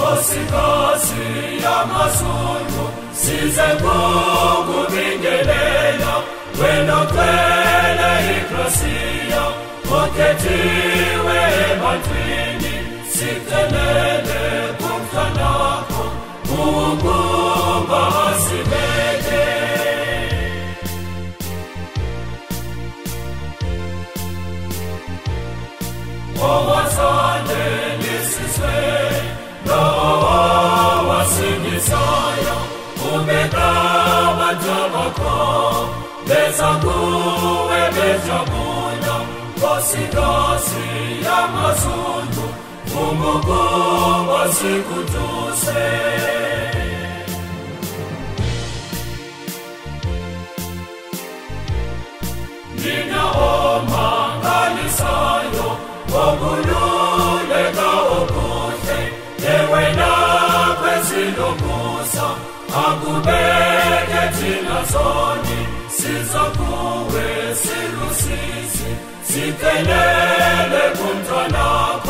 Nkosikazi yamazulu size kukubingelela, wena kwele igrasiya okhethiwe ebantwini. Sikelele kumhlanakho ukuba asibeke. Owazale lisizwe nowasingisayo, ubeka abantu bakho beza kuwe bejabula. Nkosikazi yamazulu umukuba sikuduse. Nina omangalisayo okululeka okuhle, yewena kwezilomusa akubeke thina zoni. Sizakuwe silusisi, sikelele kumntwanakho